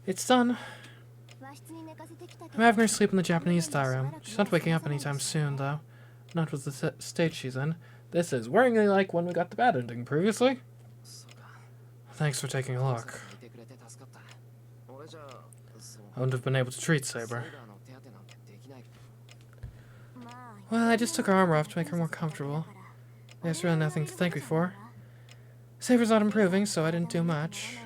It's done. I'm having her sleep in the Japanese style room. She's not waking up anytime soon, though. Not with the state she's in. This is worryingly like when we got the bad ending previously. Thanks for taking a look. I wouldn't have been able to treat Saber. Well, I just took her armor off to make her more comfortable. There's really nothing to thank me for. Saber's not improving, so I didn't do much.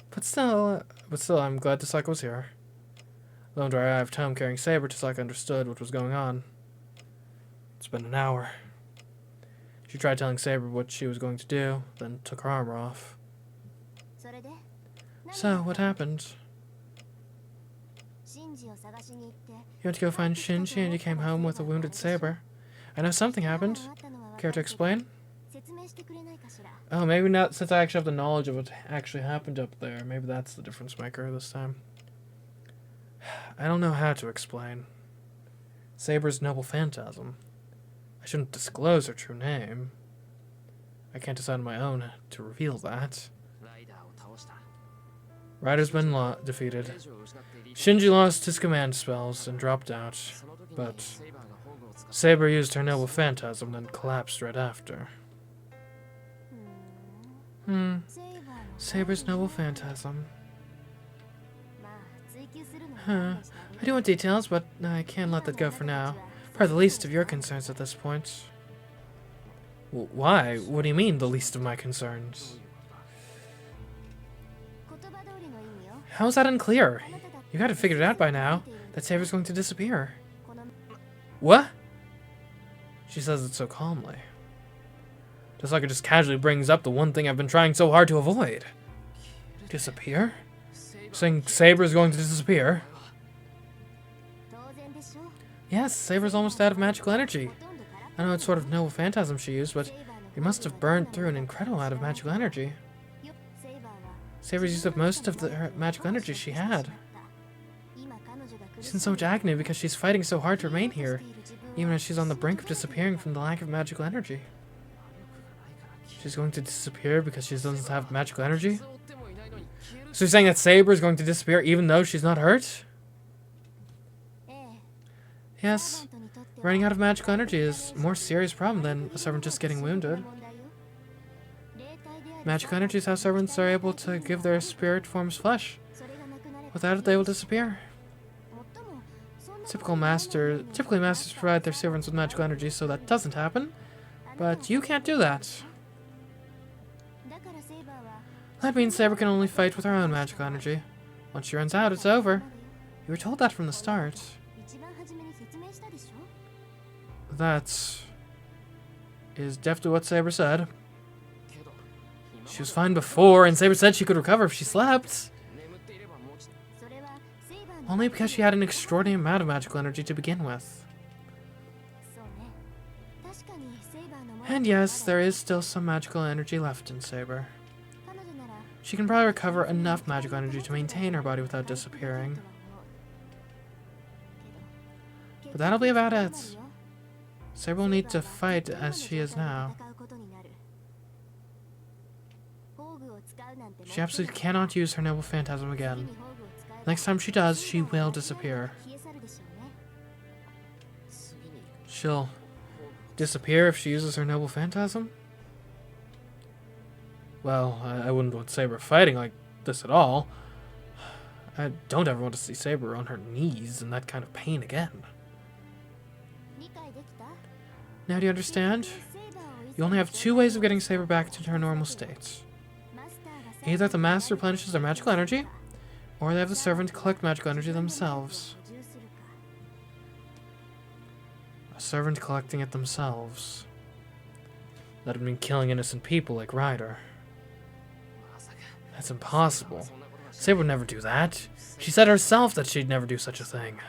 But still, I'm glad Tasaka was here. Don't worry, I have time carrying Saber. Tasaka understood what was going on. It's been an hour. She tried telling Saber what she was going to do, then took her armor off. So, what happened? You went to go find Shinji and you came home with a wounded Saber. I know something happened. Care to explain? Oh, maybe not, since I actually have the knowledge of what actually happened up there. Maybe that's the difference maker this time. I don't know how to explain. Saber's noble phantasm. I shouldn't disclose her true name. I can't decide on my own to reveal that. Rider's been defeated. Shinji lost his command spells and dropped out, but Saber used her noble phantasm, then collapsed right after. Saber's noble phantasm. I do want details, but I can't let that go for now. Probably the least of your concerns at this point. Why? What do you mean, the least of my concerns? How is that unclear? You gotta figure it out by now. That Saber's going to disappear. What? She says it so calmly. Just like it just casually brings up the one thing I've been trying so hard to avoid. Disappear? Saying Saber's going to disappear? Yes, Saber's almost out of magical energy. I know it's sort of noble phantasm she used, but it must have burned through an incredible amount of magical energy. Saber's used up most of her magical energy she had. She's in so much agony because she's fighting so hard to remain here, even as she's on the brink of disappearing from the lack of magical energy. She's going to disappear because she doesn't have magical energy? So you're saying that Saber is going to disappear even though she's not hurt? Yes, running out of magical energy is a more serious problem than a servant just getting wounded. Magical energy is how servants are able to give their spirit forms flesh. Without it, they will disappear. Typically, masters provide their servants with magical energy, so that doesn't happen. But you can't do that. That means Saber can only fight with her own magical energy. Once she runs out, it's over. You were told that from the start. That is definitely what Saber said. She was fine before, and Saber said she could recover if she slept. Only because she had an extraordinary amount of magical energy to begin with. And yes, there is still some magical energy left in Saber. She can probably recover enough magical energy to maintain her body without disappearing. But that'll be about it. Saber will need to fight as she is now. She absolutely cannot use her noble phantasm again. Next time she does, she will disappear. She'll disappear if she uses her noble phantasm? Well, I wouldn't want Saber fighting like this at all. I don't ever want to see Saber on her knees in that kind of pain again. Now do you understand? You only have two ways of getting Saber back to her normal state. Either the master replenishes their magical energy, or they have the servant collect magical energy themselves. A servant collecting it themselves. That would mean killing innocent people like Ryder. That's impossible. Saber would never do that. She said herself that she'd never do such a thing.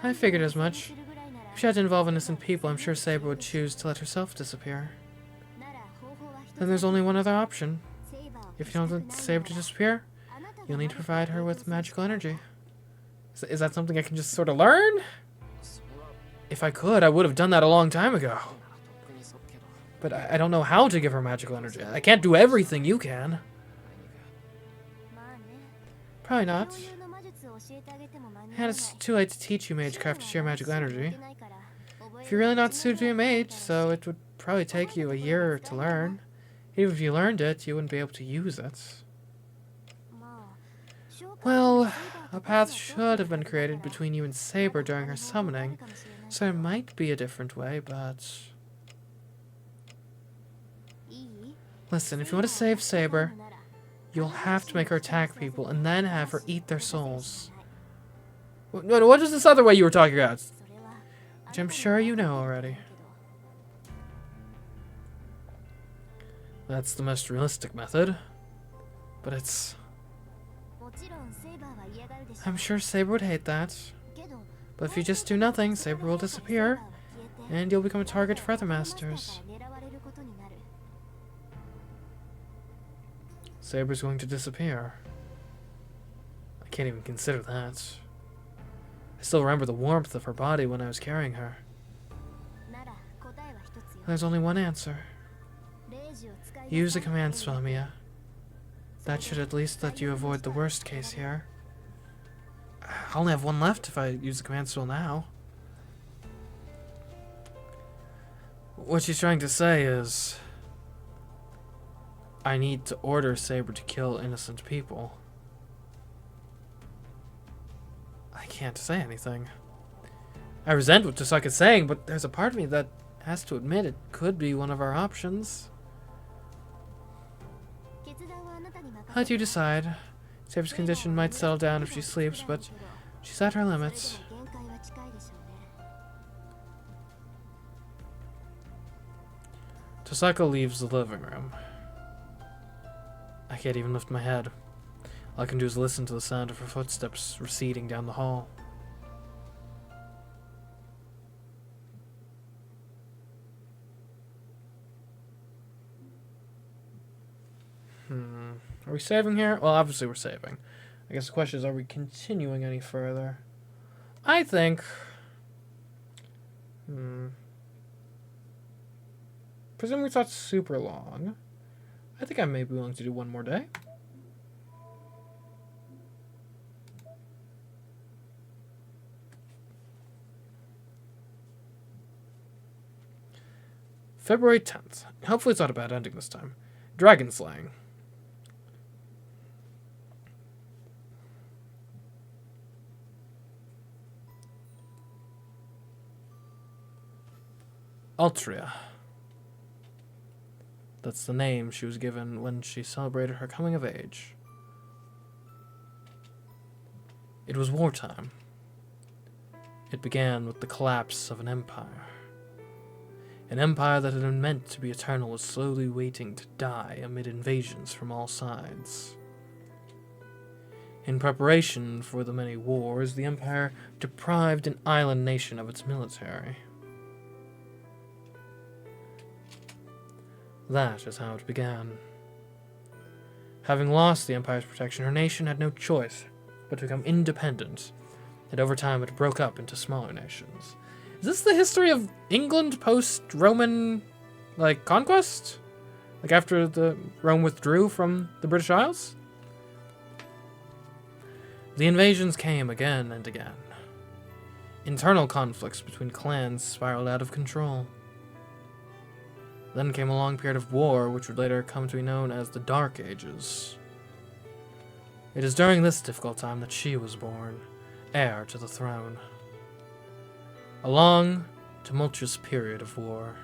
I figured as much. If she had to involve innocent people, I'm sure Saber would choose to let herself disappear. Then there's only one other option. If you don't want Saber to disappear, you'll need to provide her with magical energy. Is that something I can just sort of learn? If I could, I would have done that a long time ago. But I don't know how to give her magical energy. I can't do everything you can. Probably not. And it's too late to teach you MageCraft to share magical energy. If you're really not suited to be a mage, so it would probably take you a year to learn. Even if you learned it, you wouldn't be able to use it. Well, a path should have been created between you and Saber during her summoning, so there might be a different way, but... Listen, if you want to save Saber, you'll have to make her attack people and then have her eat their souls. What is this other way you were talking about? Which I'm sure you know already. That's the most realistic method. But it's... I'm sure Saber would hate that. But if you just do nothing, Saber will disappear, and you'll become a target for other masters. Saber's going to disappear. I can't even consider that. I still remember the warmth of her body when I was carrying her. There's only one answer. Use a command spell, Mia. That should at least let you avoid the worst case here. I only have one left if I use the command spell now. What she's trying to say is... I need to order Saber to kill innocent people. I can't say anything. I resent what Tosaka's saying, but there's a part of me that has to admit it could be one of our options. How do you decide? Saber's condition might settle down if she sleeps, but she's at her limits. Tosaka leaves the living room. I can't even lift my head. All I can do is listen to the sound of her footsteps receding down the hall. Are we saving here? Well, obviously we're saving. I guess the question is, are we continuing any further? I think... Presumably it's not super long. I think I may be willing to do one more day. February 10th. Hopefully it's not a bad ending this time. Dragon slaying. Altria. That's the name she was given when she celebrated her coming of age. It was wartime. It began with the collapse of an empire. An empire that had been meant to be eternal was slowly waiting to die amid invasions from all sides. In preparation for the many wars, the empire deprived an island nation of its military. That is how it began. Having lost the Empire's protection, her nation had no choice but to become independent, and over time it broke up into smaller nations. Is this the history of England post-Roman, conquest? After the Rome withdrew from the British Isles? The invasions came again and again. Internal conflicts between clans spiraled out of control. Then came a long period of war, which would later come to be known as the Dark Ages. It is during this difficult time that she was born, heir to the throne. A long, tumultuous period of war.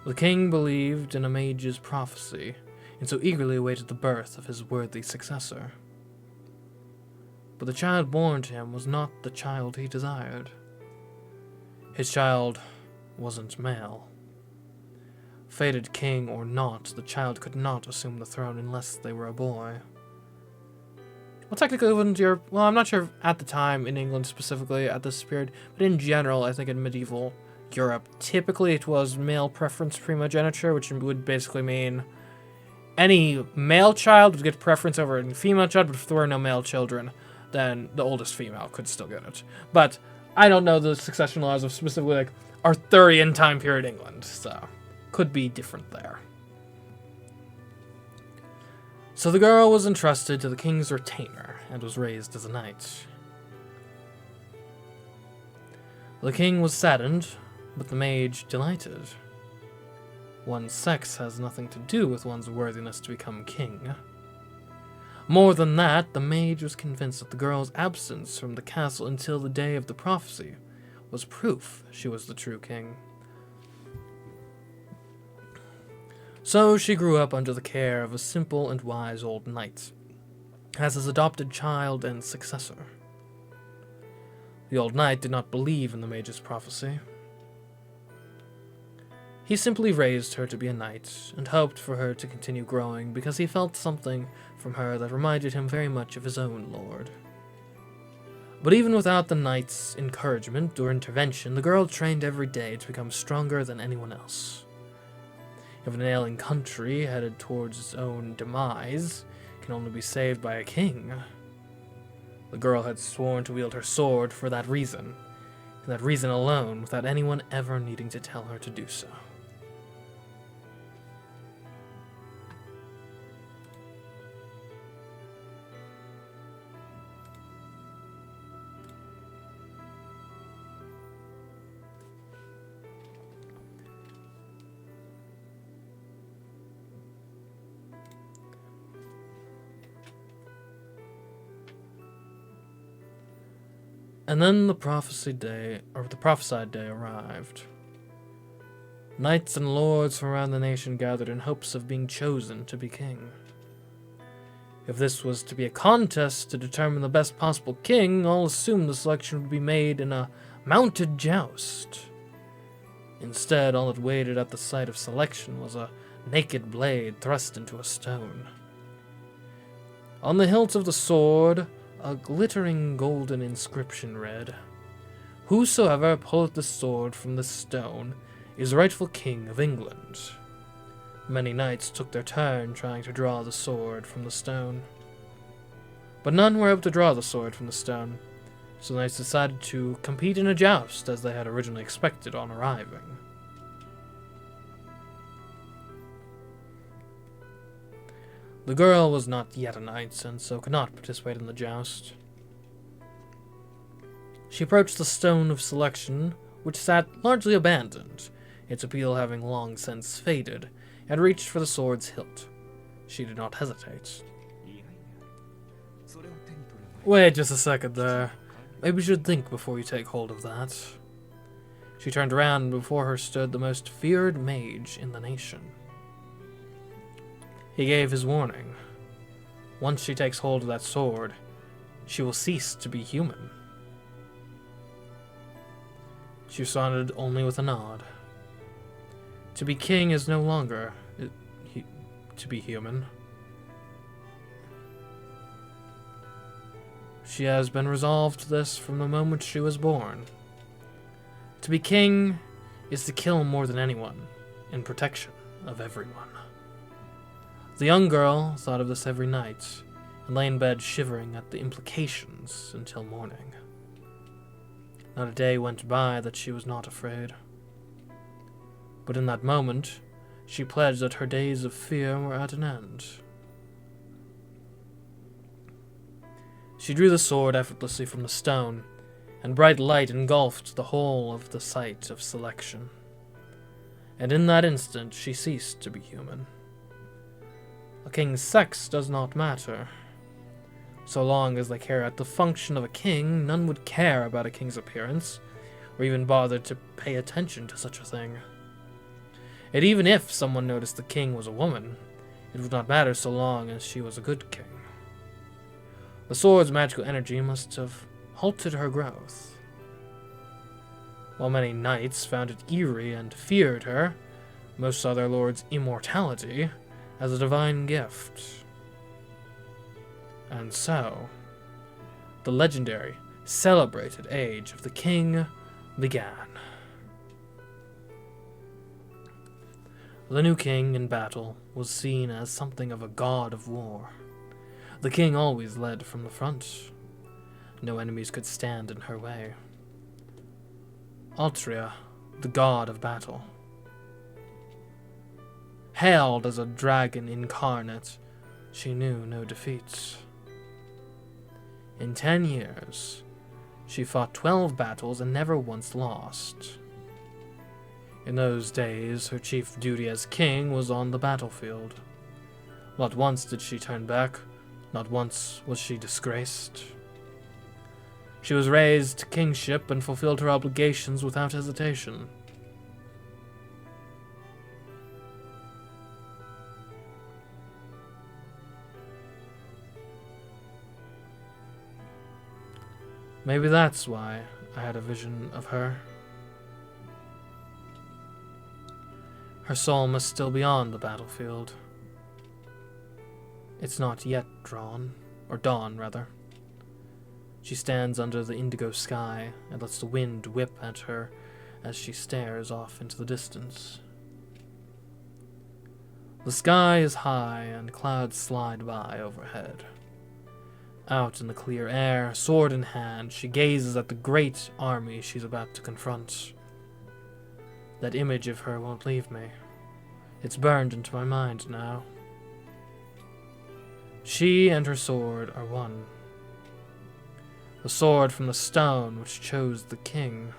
The king believed in a mage's prophecy, and so eagerly awaited the birth of his worthy successor. But the child born to him was not the child he desired. His child wasn't male. Fated king or not, the child could not assume the throne unless they were a boy. Well, technically, wouldn't your... Well, I'm not sure at the time, in England specifically, at this period, but in general, I think in medieval Europe, typically it was male preference primogeniture, which would basically mean any male child would get preference over any female child, but if there were no male children, then the oldest female could still get it. But I don't know the succession laws of specifically, Arthurian time period England, so... could be different there. So the girl was entrusted to the king's retainer and was raised as a knight. The king was saddened, but the mage delighted. One's sex has nothing to do with one's worthiness to become king. More than that, the mage was convinced that the girl's absence from the castle until the day of the prophecy was proof she was the true king. So she grew up under the care of a simple and wise old knight, as his adopted child and successor. The old knight did not believe in the mage's prophecy. He simply raised her to be a knight, and hoped for her to continue growing because he felt something from her that reminded him very much of his own lord. But even without the knight's encouragement or intervention, the girl trained every day to become stronger than anyone else. If an ailing country headed towards its own demise can only be saved by a king, the girl had sworn to wield her sword for that reason, and that reason alone, without anyone ever needing to tell her to do so. And then the prophesied day arrived. Knights and lords from around the nation gathered in hopes of being chosen to be king. If this was to be a contest to determine the best possible king, all assumed the selection would be made in a mounted joust. Instead, all that waited at the site of selection was a naked blade thrust into a stone. On the hilt of the sword, a glittering golden inscription read, "Whosoever pulleth the sword from the stone is rightful king of England." Many knights took their turn trying to draw the sword from the stone. But none were able to draw the sword from the stone, so the knights decided to compete in a joust as they had originally expected on arriving. The girl was not yet a knight, and so could not participate in the joust. She approached the stone of selection, which sat largely abandoned, its appeal having long since faded, and reached for the sword's hilt. She did not hesitate. Wait just a second there. Maybe you should think before you take hold of that. She turned around, and before her stood the most feared mage in the nation. He gave his warning. Once she takes hold of that sword, she will cease to be human. She responded only with a nod. To be king is no longer to be human. She has been resolved to this from the moment she was born. To be king is to kill more than anyone, in protection of everyone. The young girl thought of this every night, and lay in bed shivering at the implications until morning. Not a day went by that she was not afraid. But in that moment, she pledged that her days of fear were at an end. She drew the sword effortlessly from the stone, and bright light engulfed the whole of the site of selection. And in that instant, she ceased to be human. A king's sex does not matter. So long as they carry out the function of a king, none would care about a king's appearance, or even bother to pay attention to such a thing. And even if someone noticed the king was a woman, it would not matter so long as she was a good king. The sword's magical energy must have halted her growth. While many knights found it eerie and feared her, most saw their lord's immortality as a divine gift. And so, the legendary, celebrated age of the king began. The new king in battle was seen as something of a god of war. The king always led from the front. No enemies could stand in her way. Altria, the god of battle. Hailed as a dragon incarnate, she knew no defeats. In 10 years, she fought 12 battles and never once lost. In those days, her chief duty as king was on the battlefield. Not once did she turn back, not once was she disgraced. She was raised to kingship and fulfilled her obligations without hesitation. Maybe that's why I had a vision of her. Her soul must still be on the battlefield. It's not yet dawn, rather. She stands under the indigo sky and lets the wind whip at her as she stares off into the distance. The sky is high and clouds slide by overhead. Out in the clear air, sword in hand, she gazes at the great army she's about to confront. That image of her won't leave me. It's burned into my mind now. She and her sword are one. The sword from the stone which chose the king.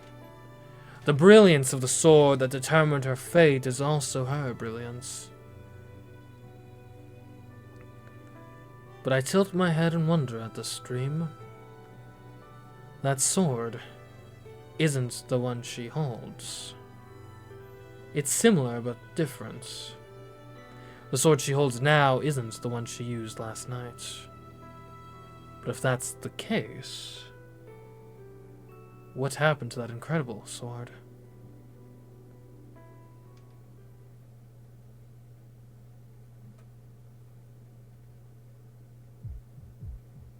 The brilliance of the sword that determined her fate is also her brilliance. But I tilt my head and wonder at this dream. That sword isn't the one she holds. It's similar but different. The sword she holds now isn't the one she used last night. But if that's the case, what happened to that incredible sword?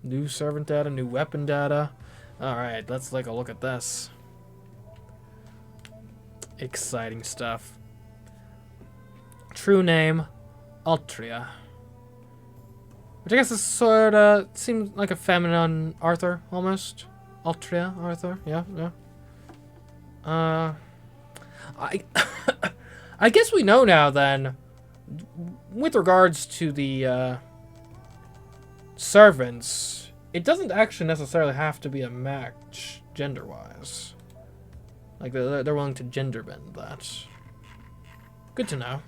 New servant data, new weapon data. Alright, let's take a look at this. Exciting stuff. True name, Altria. Which I guess is sort of seems like a feminine Arthur, almost. Altria, Arthur, yeah. I guess we know now then, with regards to the servants, it doesn't actually necessarily have to be a match gender-wise. Like, they're willing to gender bend that. Good to know.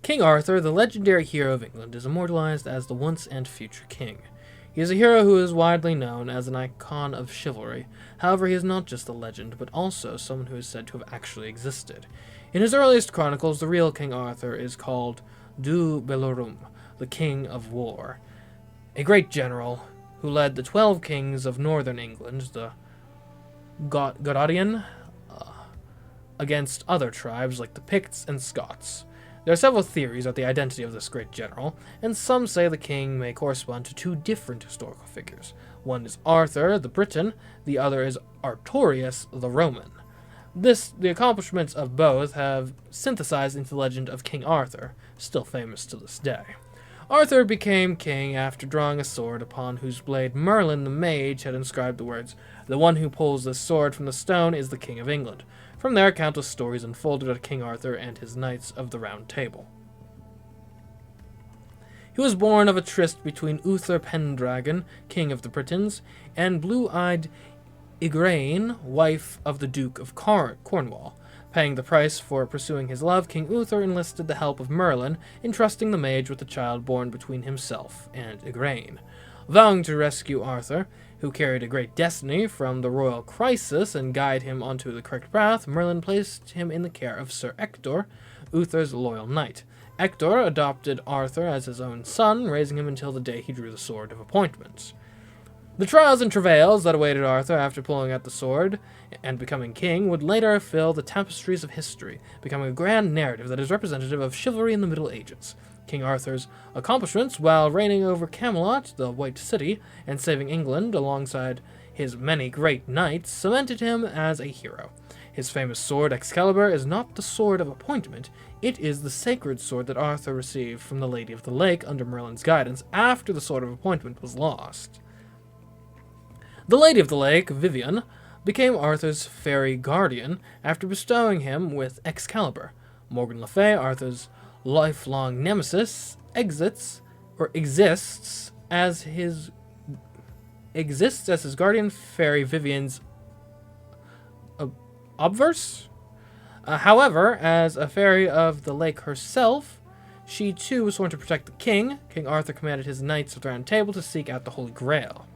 King Arthur, the legendary hero of England, is immortalized as the once and future king. He is a hero who is widely known as an icon of chivalry. However, he is not just a legend, but also someone who is said to have actually existed. In his earliest chronicles, the real King Arthur is called Du Bellorum, the King of War, a great general who led the 12 kings of northern England, the Gododian, against other tribes like the Picts and Scots. There are several theories about the identity of this great general, and some say the king may correspond to two different historical figures. One is Arthur, the Briton, the other is Artorius, the Roman. The accomplishments of both have synthesized into the legend of King Arthur, still famous to this day. Arthur became king after drawing a sword upon whose blade Merlin the mage had inscribed the words, "The one who pulls this sword from the stone is the King of England." From there, countless stories unfolded of King Arthur and his Knights of the Round Table. He was born of a tryst between Uther Pendragon, king of the Britons, and blue-eyed Igraine, wife of the Duke of Cornwall. Paying the price for pursuing his love, King Uther enlisted the help of Merlin, entrusting the mage with the child born between himself and Igraine. Vowing to rescue Arthur, who carried a great destiny, from the royal crisis and guide him onto the correct path, Merlin placed him in the care of Sir Ector, Uther's loyal knight. Ector adopted Arthur as his own son, raising him until the day he drew the Sword of Appointment. The trials and travails that awaited Arthur after pulling out the sword and becoming king would later fill the tapestries of history, becoming a grand narrative that is representative of chivalry in the Middle Ages. King Arthur's accomplishments while reigning over Camelot, the White City, and saving England alongside his many great knights cemented him as a hero. His famous sword Excalibur is not the Sword of Appointment, it is the sacred sword that Arthur received from the Lady of the Lake under Merlin's guidance after the Sword of Appointment was lost. The Lady of the Lake, Vivian, became Arthur's fairy guardian after bestowing him with Excalibur. Morgan Le Fay, Arthur's lifelong nemesis, exists as his guardian fairy Vivian's obverse. However, as a fairy of the lake herself, she too was sworn to protect the king. King Arthur commanded his knights of the Round Table to seek out the Holy Grail.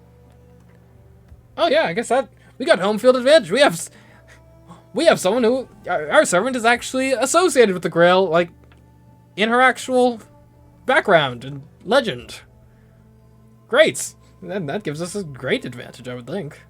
Oh yeah, I guess that we got home field advantage. We have someone who our servant is actually associated with the Grail, like in her actual background and legend. Great. Then that gives us a great advantage, I would think.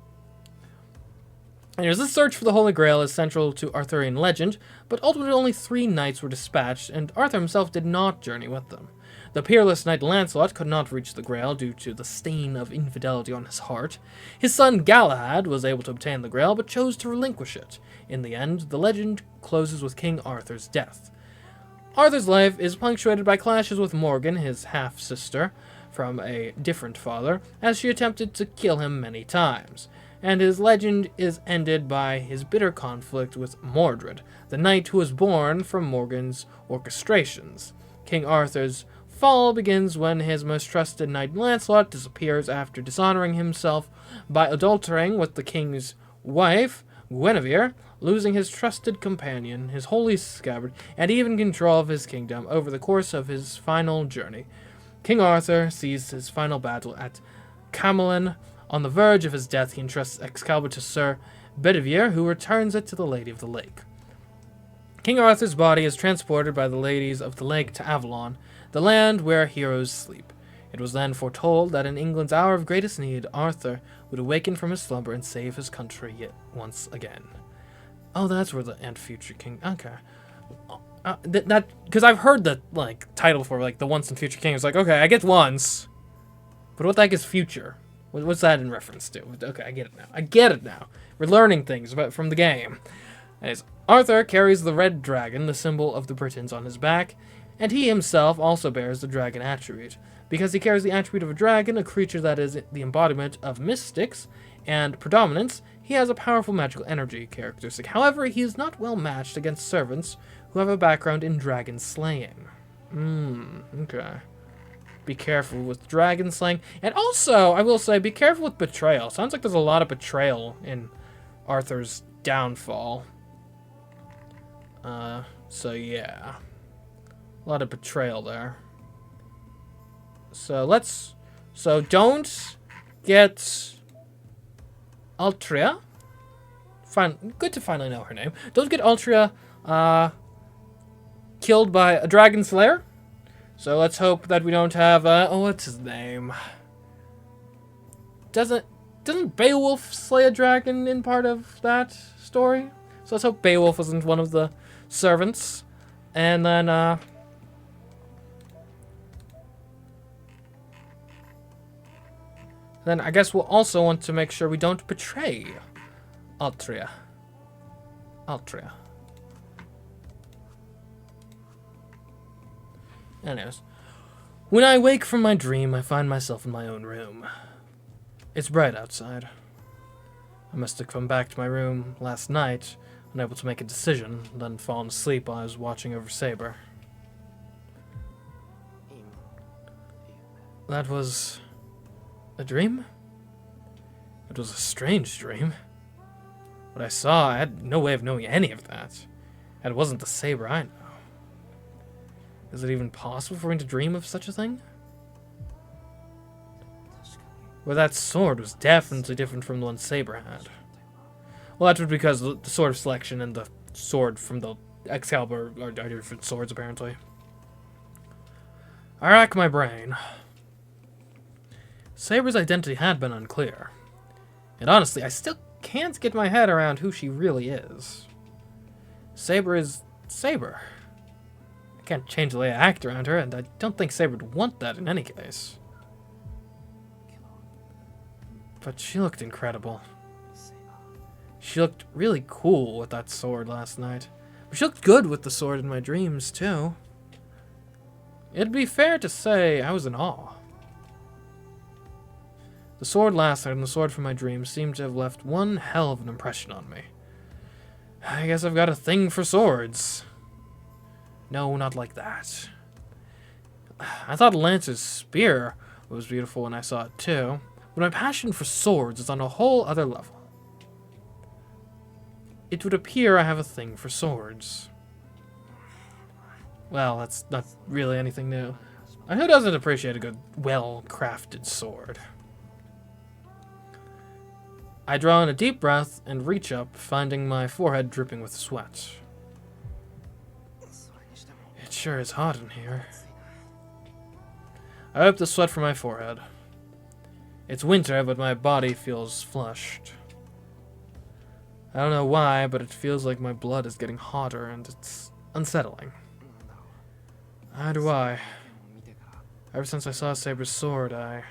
Anyways, this search for the Holy Grail is central to Arthurian legend, but ultimately only 3 knights were dispatched, and Arthur himself did not journey with them. The peerless knight Lancelot could not reach the Grail due to the stain of infidelity on his heart. His son Galahad was able to obtain the Grail, but chose to relinquish it. In the end, the legend closes with King Arthur's death. Arthur's life is punctuated by clashes with Morgan, his half-sister, from a different father, as she attempted to kill him many times. And his legend is ended by his bitter conflict with Mordred, the knight who was born from Morgan's orchestrations. King Arthur's fall begins when his most trusted knight Lancelot disappears after dishonoring himself by adulterating with the king's wife, Guinevere, losing his trusted companion, his holy scabbard, and even control of his kingdom over the course of his final journey. King Arthur sees his final battle at Camelin. On the verge of his death, he entrusts Excalibur to Sir Bedivere, who returns it to the Lady of the Lake. King Arthur's body is transported by the Ladies of the Lake to Avalon, the land where heroes sleep. It was then foretold that in England's hour of greatest need, Arthur would awaken from his slumber and save his country yet once again. Oh, that's where the and future king. Okay, that because I've heard the title for the once and future king. It's okay, I get once, but what the heck is future? What's that in reference to? Okay, I get it now. We're learning things from the game. Anyways, Arthur carries the red dragon, the symbol of the Britons, on his back, and he himself also bears the dragon attribute. Because he carries the attribute of a dragon, a creature that is the embodiment of mystics and predominance, he has a powerful magical energy characteristic. However, he is not well matched against servants who have a background in dragon slaying. Okay. Be careful with dragon slaying. And also, I will say, be careful with betrayal. Sounds like there's a lot of betrayal in Arthur's downfall. So yeah. A lot of betrayal there. So don't get Altria. Good to finally know her name. Don't get Altria killed by a dragon slayer. So let's hope that we don't have what's his name? Doesn't Beowulf slay a dragon in part of that story? So let's hope Beowulf wasn't one of the servants. And then I guess we'll also want to make sure we don't betray Altria. Anyways, when I wake from my dream, I find myself in my own room. It's bright outside. I must have come back to my room last night, unable to make a decision, then fallen asleep while I was watching over Saber. That was a dream? It was a strange dream. What I saw, I had no way of knowing any of that. And it wasn't the Saber I know. Is it even possible for me to dream of such a thing? Well, that sword was definitely different from the one Saber had. Well, that's because the sword of selection and the sword from the Excalibur are different swords, apparently. I rack my brain. Saber's identity had been unclear. And honestly, I still can't get my head around who she really is. Saber is Saber. I can't change the way I act around her, and I don't think Saber would want that in any case. But she looked incredible. She looked really cool with that sword last night. But she looked good with the sword in my dreams, too. It'd be fair to say I was in awe. The sword last night and the sword from my dreams seemed to have left one hell of an impression on me. I guess I've got a thing for swords. No, not like that. I thought Lance's spear was beautiful when I saw it too, but my passion for swords is on a whole other level. It would appear I have a thing for swords. Well, that's not really anything new. Who doesn't appreciate a good, well-crafted sword? I draw in a deep breath and reach up, finding my forehead dripping with sweat. It sure is hot in here. I wipe the sweat from my forehead. It's winter, but my body feels flushed. I don't know why, but it feels like my blood is getting hotter and it's unsettling. How do I? Ever since I saw Saber's sword, my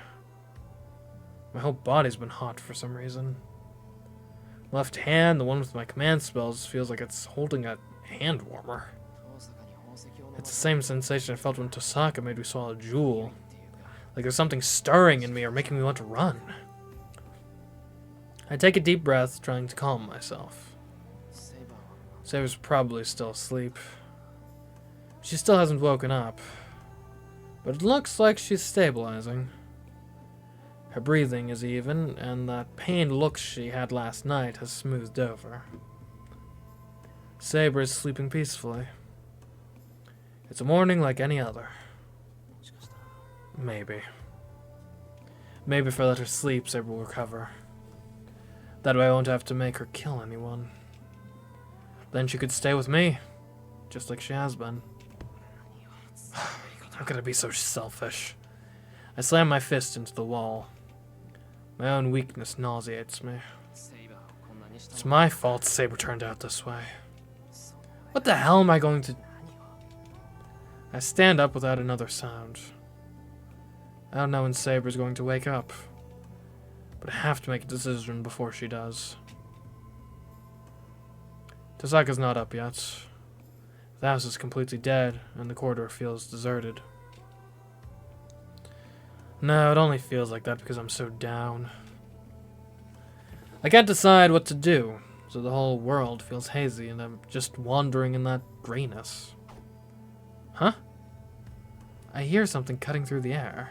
whole body's been hot for some reason. Left hand, the one with my command spells, feels like it's holding a hand warmer. It's the same sensation I felt when Tosaka made me swallow a jewel. Like there's something stirring in me or making me want to run. I take a deep breath, trying to calm myself. Saber's probably still asleep. She still hasn't woken up. But it looks like she's stabilizing. Her breathing is even, and that pained look she had last night has smoothed over. Saber is sleeping peacefully. It's a morning like any other. Maybe. Maybe if I let her sleep, Saber will recover. That way I won't have to make her kill anyone. Then she could stay with me, just like she has been. How could I be so selfish? I slam my fist into the wall. My own weakness nauseates me. It's my fault Saber turned out this way. What the hell am I going to... I stand up without another sound. I don't know when Saber's going to wake up, but I have to make a decision before she does. Tosaka's not up yet. The house is completely dead, and the corridor feels deserted. No, it only feels like that because I'm so down. I can't decide what to do, so the whole world feels hazy, and I'm just wandering in that grayness. Huh? I hear something cutting through the air.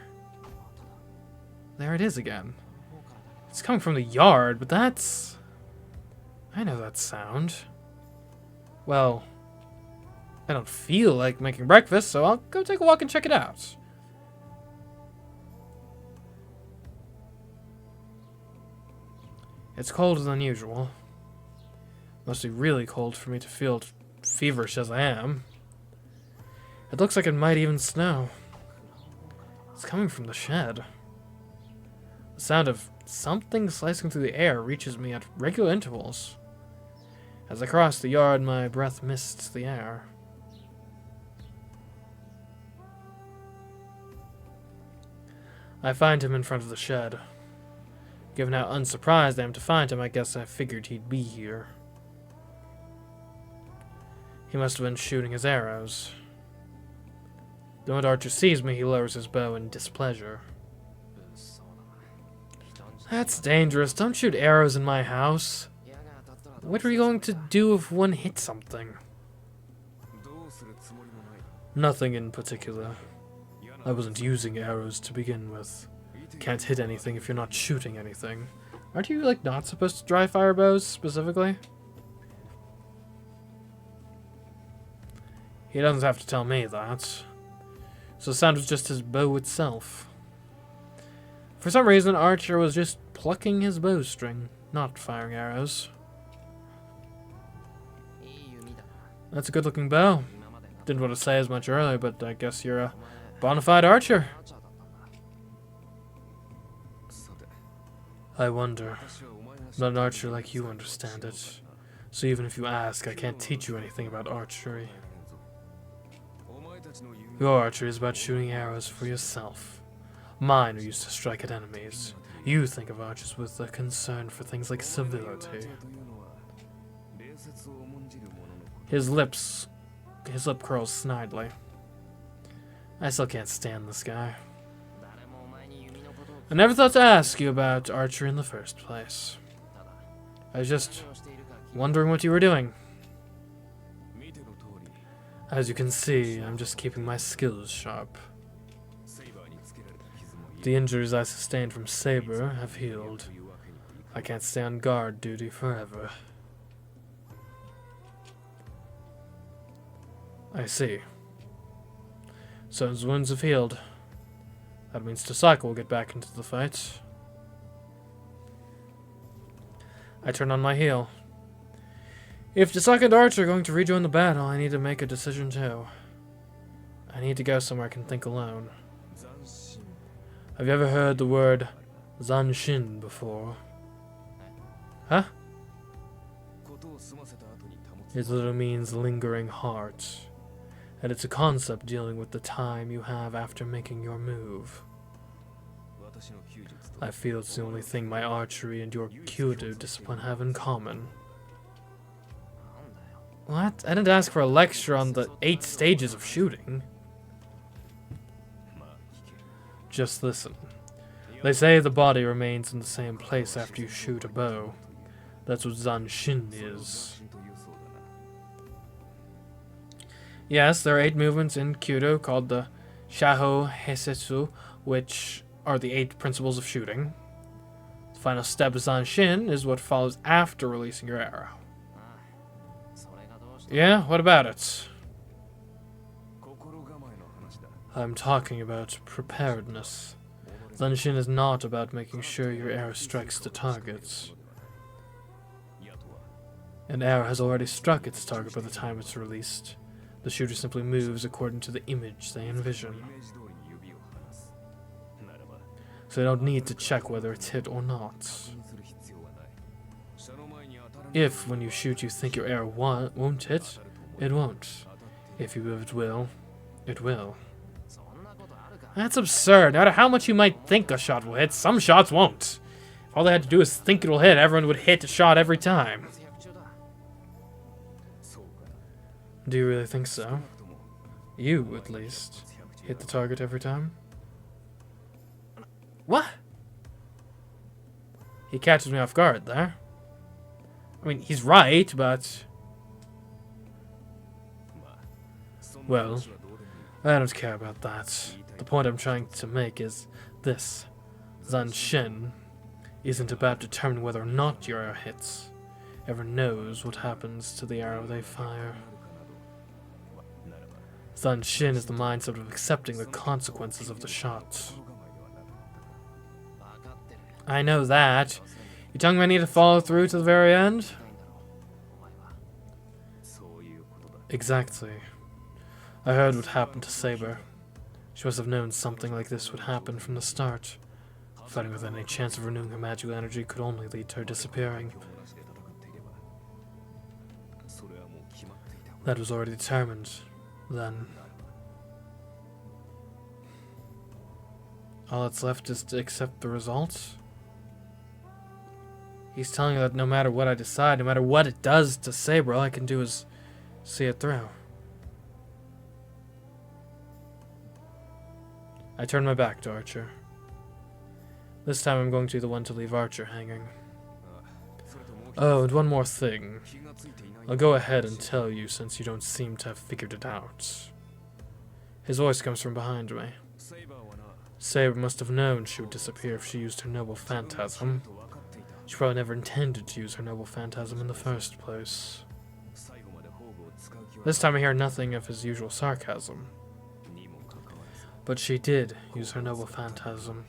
There it is again. It's coming from the yard, but that's... I know that sound. Well... I don't feel like making breakfast, so I'll go take a walk and check it out. It's colder than usual. Must be really cold for me to feel feverish as I am. It looks like it might even snow. It's coming from the shed. The sound of something slicing through the air reaches me at regular intervals. As I cross the yard, my breath mists the air. I find him in front of the shed. Given how unsurprised I am to find him, I guess I figured he'd be here. He must have been shooting his arrows. The moment Archer sees me, he lowers his bow in displeasure. That's dangerous. Don't shoot arrows in my house. What are you going to do if one hits something? Nothing in particular. I wasn't using arrows to begin with. Can't hit anything if you're not shooting anything. Aren't you, like, not supposed to dry fire bows, specifically? He doesn't have to tell me that. So the sound was just his bow itself. For some reason, Archer was just plucking his bowstring, not firing arrows. That's a good-looking bow. Didn't want to say as much earlier, but I guess you're a bona fide archer. I wonder. I'm not an archer like you understand it. So even if you ask, I can't teach you anything about archery. Your archery is about shooting arrows for yourself. Mine are used to strike at enemies. You think of archers with a concern for things like civility. His lip curls snidely. I still can't stand this guy. I never thought to ask you about archery in the first place. I was just wondering what you were doing. As you can see, I'm just keeping my skills sharp. The injuries I sustained from Saber have healed. I can't stay on guard duty forever. I see. So his wounds have healed. That means Tasaka will get back into the fight. I turn on my heel. If Tasaka and Archer are going to rejoin the battle, I need to make a decision too. I need to go somewhere I can think alone. Have you ever heard the word Zanshin before? Huh? It literally means lingering heart. And it's a concept dealing with the time you have after making your move. I feel it's the only thing my archery and your Kyudo discipline have in common. What? I didn't ask for a lecture on the 8 stages of shooting. Just listen. They say the body remains in the same place after you shoot a bow. That's what Zanshin is. Yes, there are 8 movements in Kyudo called the Shaho Heisetsu, which are the 8 principles of shooting. The final step of Zanshin is what follows after releasing your arrow. Yeah, what about it? I'm talking about preparedness. Zanshin is not about making sure your arrow strikes the target. An arrow has already struck its target by the time it's released. The shooter simply moves according to the image they envision. So they don't need to check whether it's hit or not. If, when you shoot, you think your arrow won't hit, it won't. If you believe it will, it will. That's absurd. No matter how much you might think a shot will hit, some shots won't. If all they had to do is think it will hit, everyone would hit a shot every time. Do you really think so? You, at least, hit the target every time? What? He catches me off guard there. I mean, he's right, but... Well, I don't care about that. The point I'm trying to make is this. Zanshin isn't about determining whether or not your arrow hits. Everyone knows what happens to the arrow they fire. Zanshin is the mindset of accepting the consequences of the shot. I know that. You telling me I need to follow through to the very end? Exactly. I heard what happened to Saber. She must have known something like this would happen from the start. Fighting with any chance of renewing her magical energy could only lead to her disappearing. That was already determined, then. All that's left is to accept the results. He's telling you that no matter what I decide, no matter what it does to Saber, all I can do is see it through. I turn my back to Archer. This time I'm going to be the one to leave Archer hanging. Oh, and one more thing. I'll go ahead and tell you since you don't seem to have figured it out. His voice comes from behind me. Saber must have known she would disappear if she used her noble phantasm. She probably never intended to use her noble phantasm in the first place. This time I hear nothing of his usual sarcasm. But she did use her noble phantasm.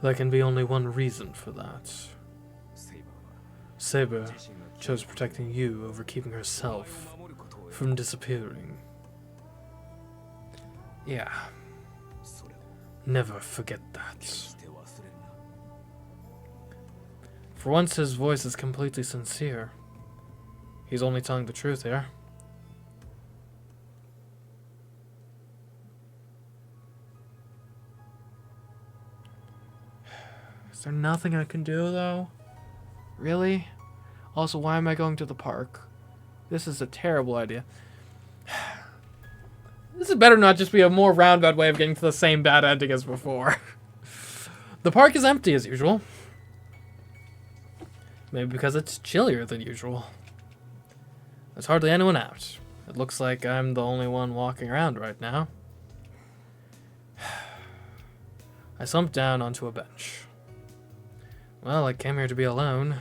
There can be only one reason for that. Saber chose protecting you over keeping herself from disappearing. Yeah. Never forget that. For once, his voice is completely sincere. He's only telling the truth here. Is there nothing I can do, though? Really? Also, why am I going to the park? This is a terrible idea. This had better not just be a more roundabout way of getting to the same bad ending as before. The park is empty as usual. Maybe because it's chillier than usual. There's hardly anyone out. It looks like I'm the only one walking around right now. I slumped down onto a bench. Well, I came here to be alone.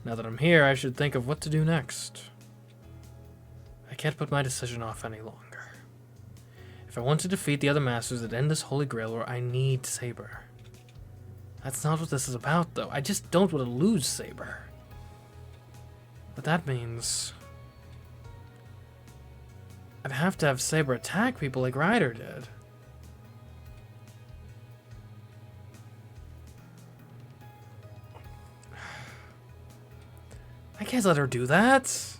Now that I'm here, I should think of what to do next. I can't put my decision off any longer. If I want to defeat the other masters that end this Holy Grail War, I need Saber. That's not what this is about, though. I just don't want to lose Saber. But that means I'd have to have Saber attack people like Ryder did. I can't let her do that.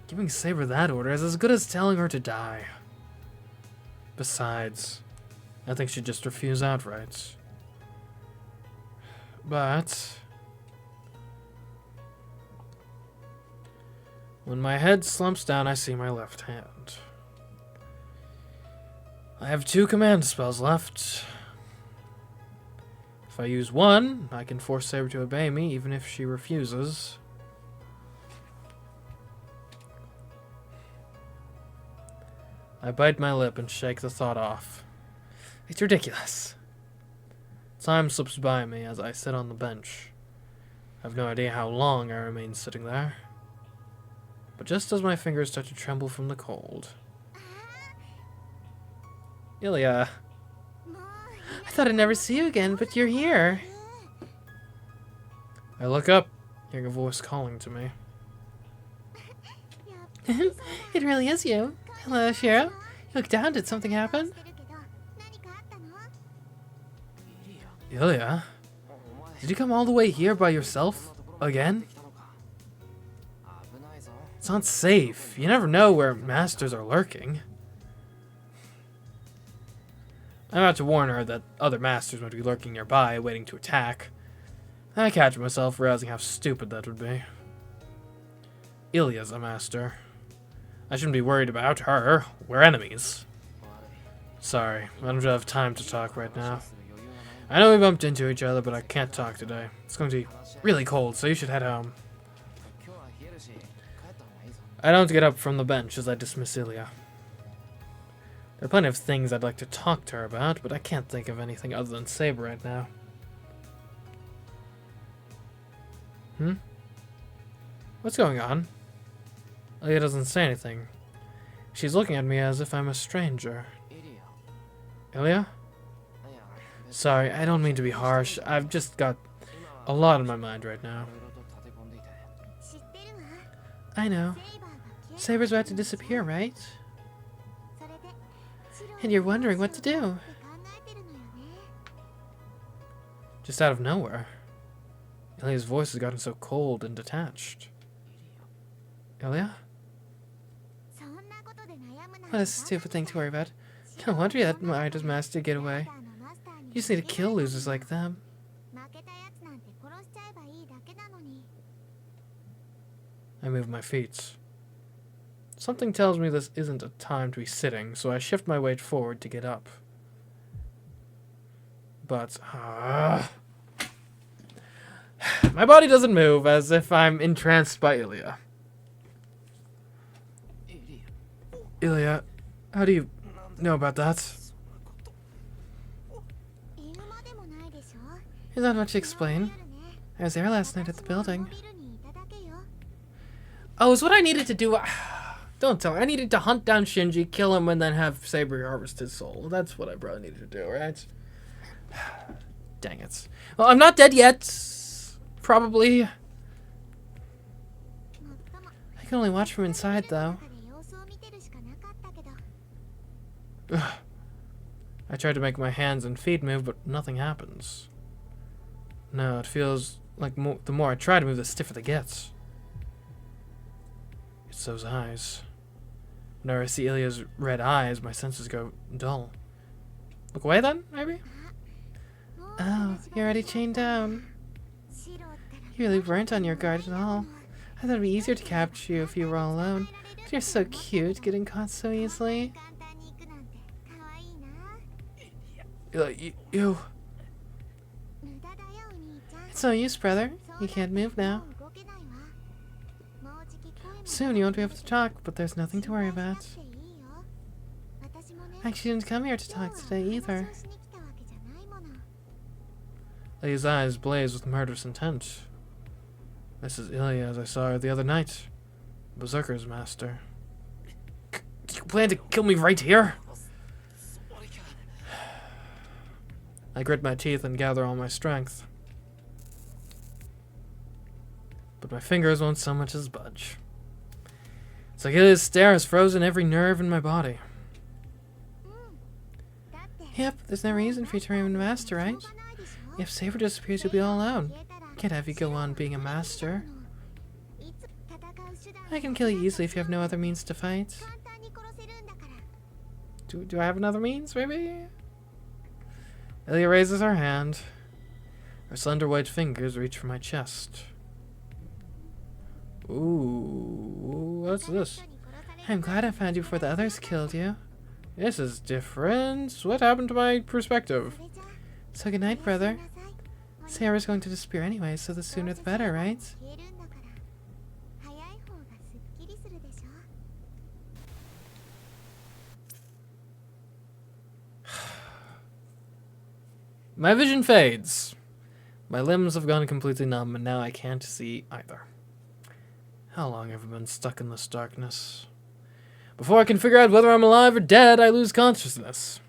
Giving Saber that order is as good as telling her to die. Besides, I think she'd just refuse outright. But when my head slumps down, I see my left hand. I have 2 command spells left. If I use one, I can force Saber to obey me, even if she refuses. I bite my lip and shake the thought off. It's ridiculous. Time slips by me as I sit on the bench. I have no idea how long I remain sitting there. But just as my fingers start to tremble from the cold... Ilya. I thought I'd never see you again, but you're here. I look up, hearing a voice calling to me. It really is you. Hello, Shiro. You look down. Did something happen? Ilya? Did you come all the way here by yourself? Again? It's not safe. You never know where masters are lurking. I'm about to warn her that other masters might be lurking nearby, waiting to attack. I catch myself realizing how stupid that would be. Ilya's a master. I shouldn't be worried about her. We're enemies. Sorry, I don't have time to talk right now. I know we bumped into each other, but I can't talk today. It's going to be really cold, so you should head home. I don't get up from the bench as I dismiss Ilya. There are plenty of things I'd like to talk to her about, but I can't think of anything other than Saber right now. What's going on? Ilya doesn't say anything. She's looking at me as if I'm a stranger. Ilya? Sorry, I don't mean to be harsh. I've just got a lot on my mind right now. I know. Saber's about to disappear, right? And you're wondering what to do. Just out of nowhere. Ilya's voice has gotten so cold and detached. Ilya? What a stupid thing to worry about. No wonder you let Midas Master get away. You just need to kill losers like them. I move my feet. Something tells me this isn't a time to be sitting, so I shift my weight forward to get up. But, my body doesn't move, as if I'm entranced by Ilya. Ilya, how do you know about that? There's not much to explain. I was there last night at the building. Oh, is what I needed to do... Don't tell me. I needed to hunt down Shinji, kill him, and then have Saber harvest his soul. That's what I probably needed to do, right? Dang it. Well, I'm not dead yet. Probably. I can only watch from inside, though. Ugh. I tried to make my hands and feet move, but nothing happens. No, it feels like the more I try to move, the stiffer it gets. It's those eyes. Whenever I see Ilya's red eyes, my senses go dull. Look away then, maybe? Oh, you're already chained down. You really weren't on your guard at all. I thought it'd be easier to capture you if you were all alone. But you're so cute, getting caught so easily. You... It's no use, brother. You can't move now. Soon you won't be able to talk, but there's nothing to worry about. I actually didn't come here to talk today either. Lydia's eyes blaze with murderous intent. This is Ilya as I saw her the other night. Berserker's master. Do you plan to kill me right here? I grit my teeth and gather all my strength. But my fingers won't so much as budge. It's like Ilya's stare has frozen every nerve in my body. Yep, there's no reason for you to remain a master, right? If Saber disappears, you'll be all alone. Can't have you go on being a master. I can kill you easily if you have no other means to fight. Do I have another means, maybe? Ilya raises her hand. Her slender white fingers reach for my chest. Ooh, what's this? I'm glad I found you before the others killed you. This is different. What happened to my perspective? So good night, brother. Sarah's going to disappear anyway, so the sooner the better, right? My vision fades. My limbs have gone completely numb, and now I can't see either. How long have I been stuck in this darkness? Before I can figure out whether I'm alive or dead, I lose consciousness.